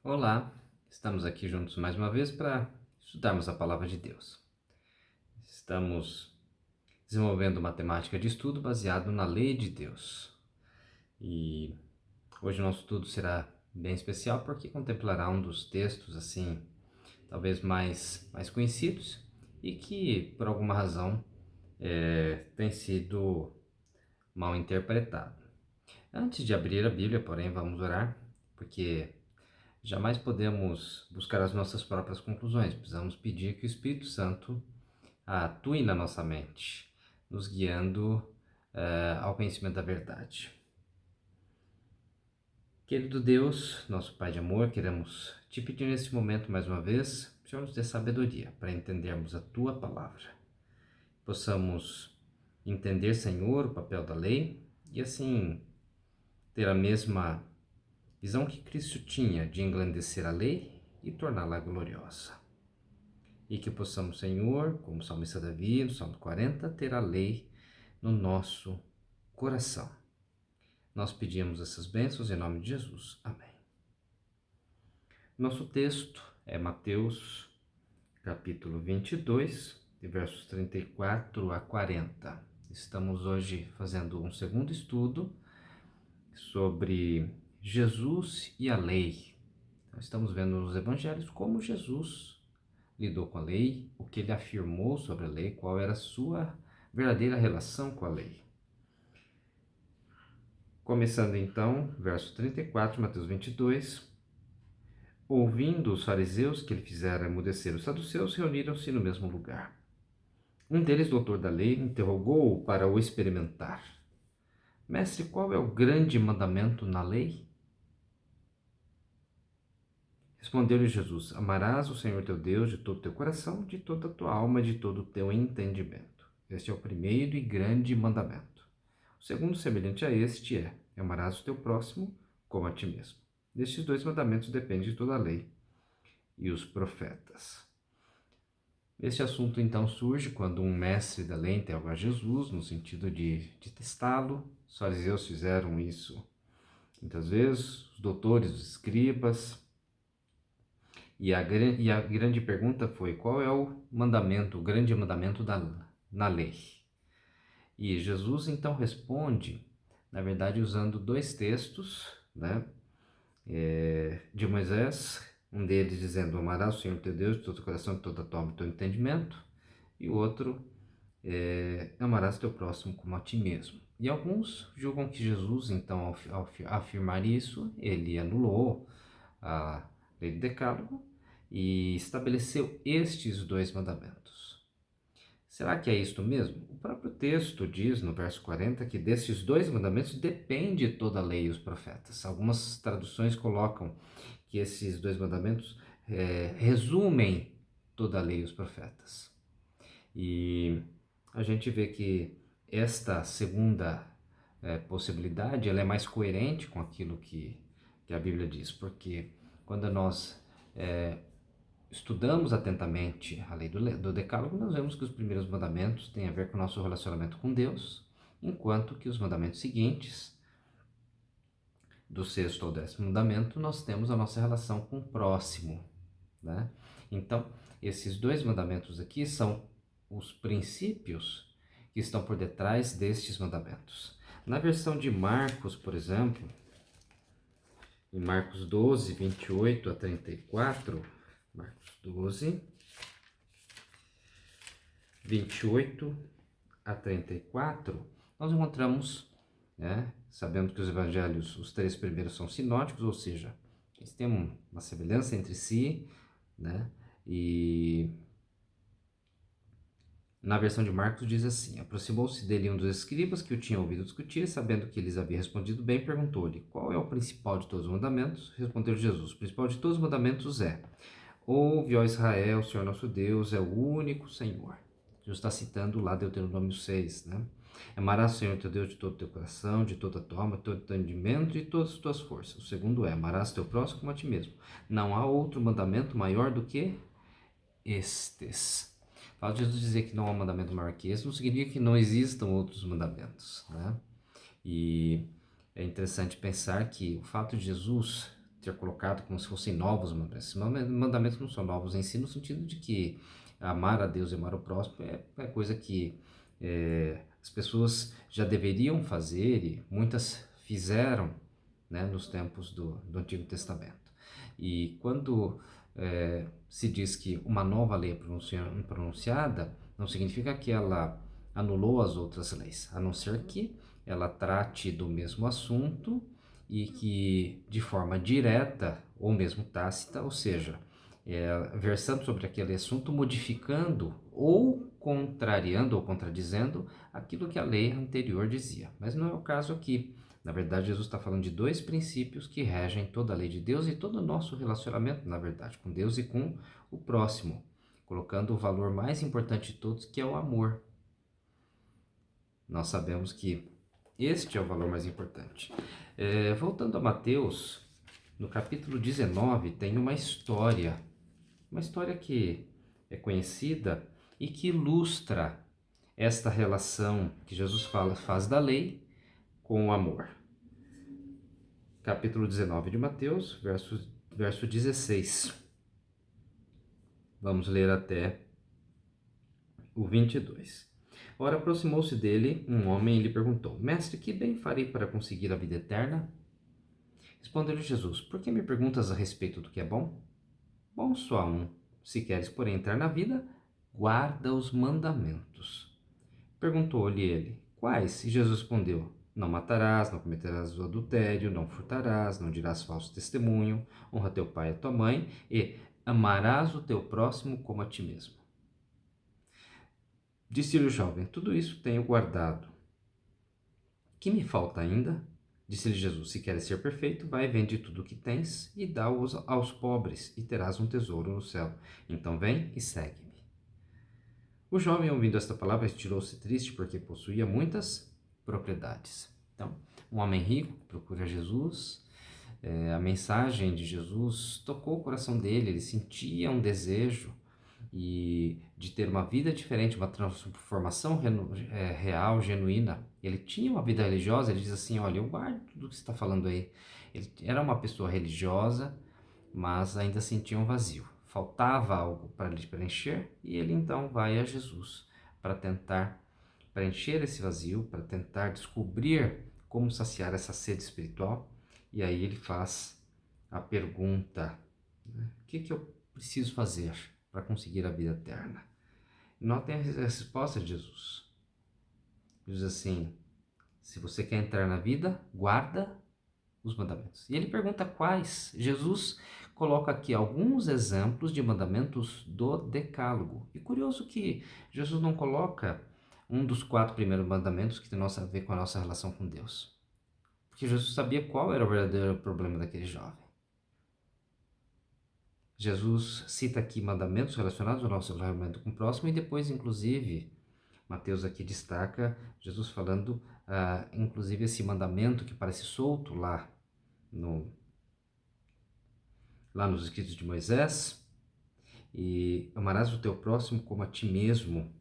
Olá, estamos aqui juntos mais uma vez para estudarmos a Palavra de Deus. Estamos desenvolvendo uma temática de estudo baseado na Lei de Deus. E hoje o nosso estudo será bem especial porque contemplará um dos textos, assim, talvez mais conhecidos e que, por alguma razão, tem sido mal interpretado. Antes de abrir a Bíblia, porém, vamos orar, porque jamais podemos buscar as nossas próprias conclusões. Precisamos pedir que o Espírito Santo atue na nossa mente, nos guiando ao conhecimento da verdade. Querido Deus, nosso Pai de amor, queremos te pedir nesse momento mais uma vez, Senhor, nos dê sabedoria para entendermos a Tua palavra. Possamos entender, Senhor, o papel da lei e assim ter a mesma visão que Cristo tinha de engrandecer a lei e torná-la gloriosa. E que possamos, Senhor, como o salmista Davi, no Salmo 40, ter a lei no nosso coração. Nós pedimos essas bênçãos em nome de Jesus. Amém. Nosso texto é Mateus, capítulo 22, de versos 34 a 40. Estamos hoje fazendo um segundo estudo sobre Jesus e a lei. Estamos vendo nos evangelhos como Jesus lidou com a lei, o que ele afirmou sobre a lei, qual era a sua verdadeira relação com a lei. Começando então, verso 34, Mateus 22. Ouvindo os fariseus que ele fizera emudecer os saduceus, reuniram-se no mesmo lugar. Um deles, doutor da lei, interrogou-o para o experimentar. Mestre, qual é o grande mandamento na lei? Respondeu-lhe Jesus: Amarás o Senhor teu Deus de todo o teu coração, de toda a tua alma, de todo o teu entendimento. Este é o primeiro e grande mandamento. O segundo, semelhante a este, é: amarás o teu próximo como a ti mesmo. Destes dois mandamentos depende toda a lei e os profetas. Este assunto então surge quando um mestre da lei interroga Jesus no sentido de testá-lo. Os fariseus fizeram isso muitas vezes, os doutores, os escribas. E a grande pergunta foi: qual é o mandamento, o grande mandamento na lei? E Jesus então responde, na verdade, usando dois textos, né, de Moisés, um deles dizendo: amarás o Senhor teu Deus de todo o coração, de toda a tua alma e todo o entendimento, e o outro, amarás teu próximo como a ti mesmo. E alguns julgam que Jesus, então, ao afirmar isso, ele anulou a lei do Decálogo e estabeleceu estes dois mandamentos. Será que é isto mesmo? O próprio texto diz no verso 40 que desses dois mandamentos depende toda a lei e os profetas. Algumas traduções colocam que esses dois mandamentos resumem toda a lei e os profetas. E a gente vê que esta segunda possibilidade ela é mais coerente com aquilo que a Bíblia diz, porque quando nós estudamos atentamente a lei do Decálogo, nós vemos que os primeiros mandamentos têm a ver com o nosso relacionamento com Deus, enquanto que os mandamentos seguintes, do sexto ao 10º mandamento, nós temos a nossa relação com o próximo, né? Então, esses dois mandamentos aqui são os princípios que estão por detrás destes mandamentos. Na versão de Marcos, por exemplo, em Marcos 12, 28 a 34, Marcos 12, 28 a 34, nós encontramos, sabendo que os evangelhos, os três primeiros são sinóticos, ou seja, eles têm uma semelhança entre si, né? E na versão de Marcos diz assim: aproximou-se dele um dos escribas que o tinha ouvido discutir, sabendo que lhes havia respondido bem, perguntou-lhe: qual é o principal de todos os mandamentos? Respondeu Jesus: o principal de todos os mandamentos é: ouve, ó Israel, o Senhor nosso Deus é o único Senhor. Jesus está citando lá Deuteronômio 6, né? Amarás o Senhor teu Deus de todo o teu coração, de toda a tua alma, de todo o teu entendimento e de todas as tuas forças. O segundo é: amarás teu próximo como a ti mesmo. Não há outro mandamento maior do que estes. O fato de Jesus dizer que não há mandamento maior que esse não significa que não existam outros mandamentos, né? E é interessante pensar que o fato de Jesus ser colocado como se fossem novos mandamentos. Esses mandamentos não são novos em si, no sentido de que amar a Deus e amar o próximo é coisa que as pessoas já deveriam fazer e muitas fizeram, né, nos tempos do Antigo Testamento. E quando se diz que uma nova lei é pronunciada, não significa que ela anulou as outras leis, a não ser que ela trate do mesmo assunto e que de forma direta ou mesmo tácita, ou seja, versando sobre aquele assunto, modificando ou contrariando ou contradizendo aquilo que a lei anterior dizia. Mas não é o caso aqui. Na verdade, Jesus está falando de dois princípios que regem toda a lei de Deus e todo o nosso relacionamento, na verdade, com Deus e com o próximo, colocando o valor mais importante de todos, que é o amor. Nós sabemos que este é o valor mais importante. Voltando a Mateus, no capítulo 19, tem uma história que é conhecida e que ilustra esta relação que Jesus faz da lei com o amor. Capítulo 19 de Mateus, verso 16. Vamos ler até o 22. Ora, aproximou-se dele um homem e lhe perguntou: Mestre, que bem farei para conseguir a vida eterna? Respondeu-lhe Jesus: Por que me perguntas a respeito do que é bom? Bom só há um. Se queres, porém, entrar na vida, guarda os mandamentos. Perguntou-lhe ele: Quais? E Jesus respondeu: Não matarás, não cometerás o adultério, não furtarás, não dirás falso testemunho, honra teu pai e tua mãe e amarás o teu próximo como a ti mesmo. Disse-lhe o jovem: Tudo isso tenho guardado. Que me falta ainda? Disse-lhe Jesus: Se queres ser perfeito, vai, vende tudo o que tens e dá-os aos pobres, e terás um tesouro no céu. Então vem e segue-me. O jovem, ouvindo esta palavra, retirou-se triste, porque possuía muitas propriedades. Então, um homem rico procura Jesus. A mensagem de Jesus tocou o coração dele. Ele sentia um desejo de ter uma vida diferente, uma transformação real, genuína. Ele tinha uma vida religiosa. Ele diz assim: olha, eu guardo tudo que você está falando aí. Ele era uma pessoa religiosa, mas ainda sentia um vazio. Faltava algo para lhe preencher, e ele então vai a Jesus para tentar preencher esse vazio, para tentar descobrir como saciar essa sede espiritual. E aí ele faz a pergunta: né, o que eu preciso fazer para conseguir a vida eterna? E notem a resposta de Jesus. Diz assim: se você quer entrar na vida, guarda os mandamentos. E ele pergunta quais. Jesus coloca aqui alguns exemplos de mandamentos do Decálogo. E curioso que Jesus não coloca um dos 4 primeiros mandamentos que tem a ver com a nossa relação com Deus. Porque Jesus sabia qual era o verdadeiro problema daquele jovem. Jesus cita aqui mandamentos relacionados ao nosso relacionamento com o próximo e depois, inclusive, Mateus aqui destaca Jesus falando, inclusive, esse mandamento que parece solto lá nos escritos de Moisés, e amarás o teu próximo como a ti mesmo.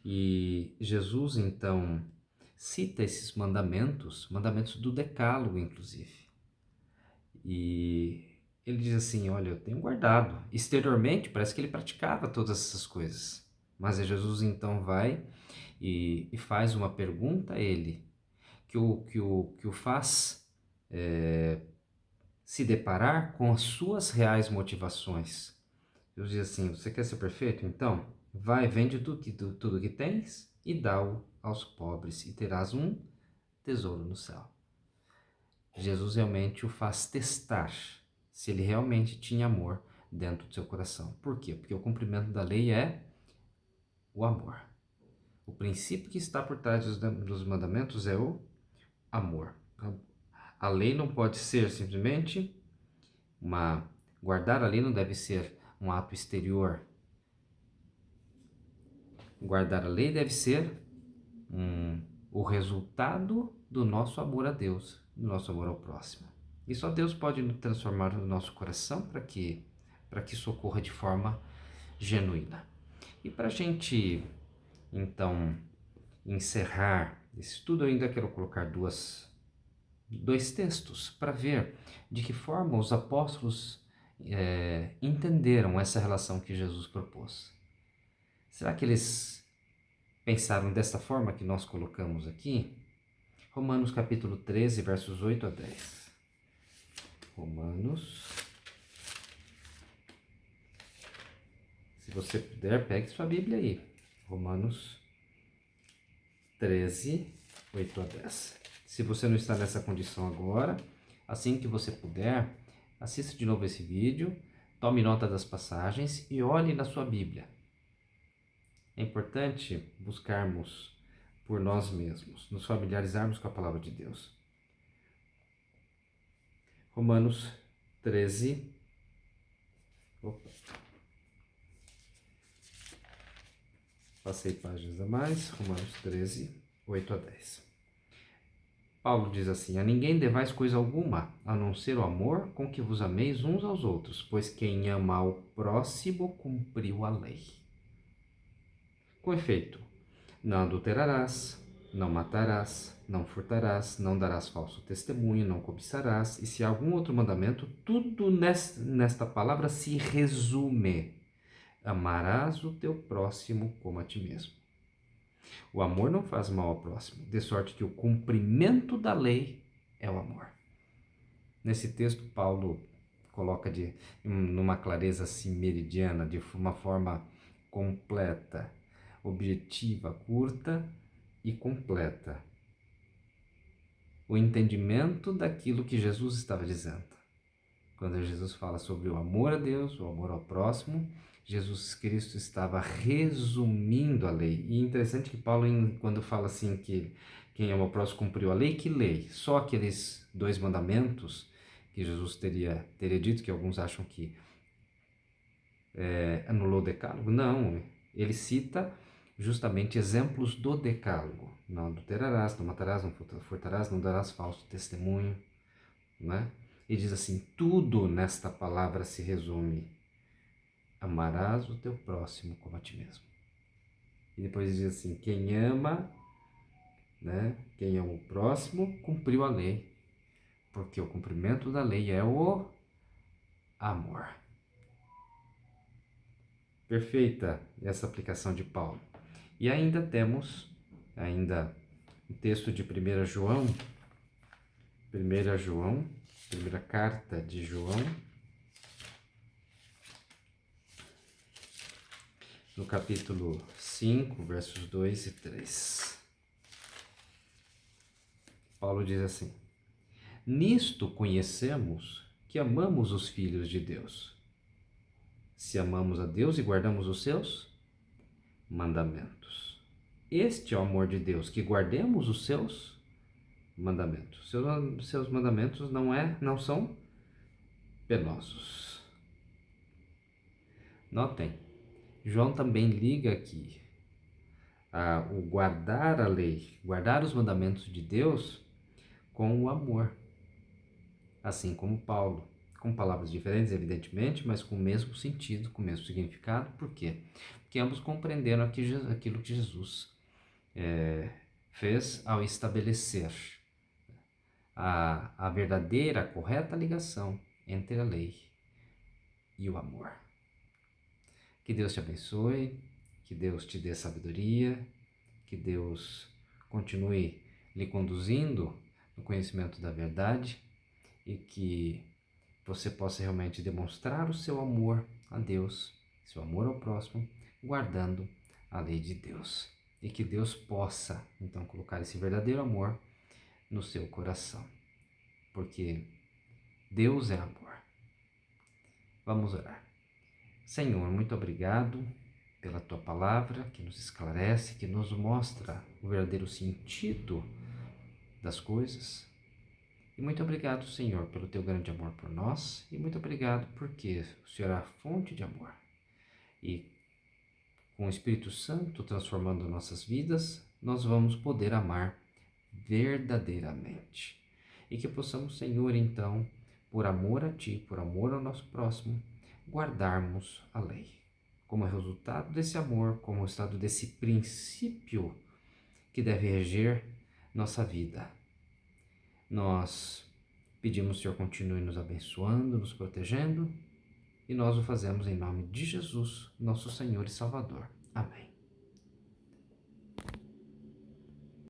E Jesus, então, cita esses mandamentos do Decálogo, inclusive. E ele diz assim: olha, eu tenho guardado. Exteriormente, parece que ele praticava todas essas coisas. Mas Jesus, então, vai e faz uma pergunta a ele, que o faz se deparar com as suas reais motivações. Deus diz assim: você quer ser perfeito? Então, vai, vende tudo que tens e dá-o aos pobres, e terás um tesouro no céu. Jesus realmente o faz testar se ele realmente tinha amor dentro do seu coração. Por quê? Porque o cumprimento da lei é o amor. O princípio que está por trás dos mandamentos é o amor. A lei não pode ser simplesmente guardar a lei não deve ser um ato exterior. Guardar a lei deve ser o resultado do nosso amor a Deus, do nosso amor ao próximo. E só Deus pode transformar o nosso coração para que isso ocorra de forma genuína. E para a gente, então, encerrar esse estudo, eu ainda quero colocar duas dois textos para ver de que forma os apóstolos entenderam essa relação que Jesus propôs. Será que eles pensaram desta forma que nós colocamos aqui? Romanos capítulo 13, versos 8 a 10. Romanos. Se você puder, pegue sua Bíblia aí. Romanos 13, 8 a 10. Se você não está nessa condição agora, assim que você puder, assista de novo esse vídeo, tome nota das passagens e olhe na sua Bíblia. É importante buscarmos por nós mesmos, nos familiarizarmos com a palavra de Deus. Romanos 13. Passei páginas a mais. Romanos 13, 8 a 10. Paulo diz assim: a ninguém devais coisa alguma, a não ser o amor com que vos ameis uns aos outros, pois quem ama ao próximo cumpriu a lei. Com efeito, não adulterarás, não matarás, não furtarás, não darás falso testemunho, não cobiçarás, e se há algum outro mandamento, tudo nesta palavra se resume: amarás o teu próximo como a ti mesmo. O amor não faz mal ao próximo, de sorte que o cumprimento da lei é o amor. Nesse texto, Paulo coloca numa clareza assim meridiana, de uma forma completa, objetiva, curta e completa, o entendimento daquilo que Jesus estava dizendo. Quando Jesus fala sobre o amor a Deus, o amor ao próximo, Jesus Cristo estava resumindo a lei. E é interessante que Paulo, quando fala assim que quem ama o próximo cumpriu a lei, que lei? Só aqueles 2 mandamentos que Jesus teria dito, que alguns acham que anulou o decálogo. Não, ele cita justamente exemplos do decálogo. Não adulterarás, não matarás, não furtarás, não darás falso testemunho, né? E diz assim: tudo nesta palavra se resume: amarás o teu próximo como a ti mesmo. E depois diz assim: quem ama, né? Quem ama o próximo cumpriu a lei, porque o cumprimento da lei é o amor. Perfeita essa aplicação de Paulo. E ainda temos o texto de 1 João, primeira carta de João, no capítulo 5, versos 2 e 3. Paulo diz assim: nisto conhecemos que amamos os filhos de Deus, se amamos a Deus e guardamos os seus mandamentos. Este é o amor de Deus, que guardemos os seus mandamentos. Seus mandamentos não são penosos. Notem, João também liga aqui o guardar a lei, guardar os mandamentos de Deus com o amor. Assim como Paulo, com palavras diferentes, evidentemente, mas com o mesmo sentido, com o mesmo significado. Por quê? Porque ambos compreenderam aquilo que Jesus fez ao estabelecer a verdadeira, a correta ligação entre a lei e o amor. Que Deus te abençoe, que Deus te dê sabedoria, que Deus continue lhe conduzindo no conhecimento da verdade e que você possa realmente demonstrar o seu amor a Deus, seu amor ao próximo, guardando a lei de Deus. E que Deus possa, então, colocar esse verdadeiro amor no seu coração, porque Deus é amor. Vamos orar. Senhor, muito obrigado pela Tua palavra que nos esclarece, que nos mostra o verdadeiro sentido das coisas. E muito obrigado, Senhor, pelo Teu grande amor por nós, e muito obrigado porque o Senhor é a fonte de amor. E com o Espírito Santo transformando nossas vidas, nós vamos poder amar verdadeiramente. E que possamos, Senhor, então, por amor a Ti, por amor ao nosso próximo, guardarmos a lei. Como resultado desse amor, como resultado desse princípio que deve reger nossa vida. Nós pedimos que o Senhor continue nos abençoando, nos protegendo, e nós o fazemos em nome de Jesus, nosso Senhor e Salvador. Amém.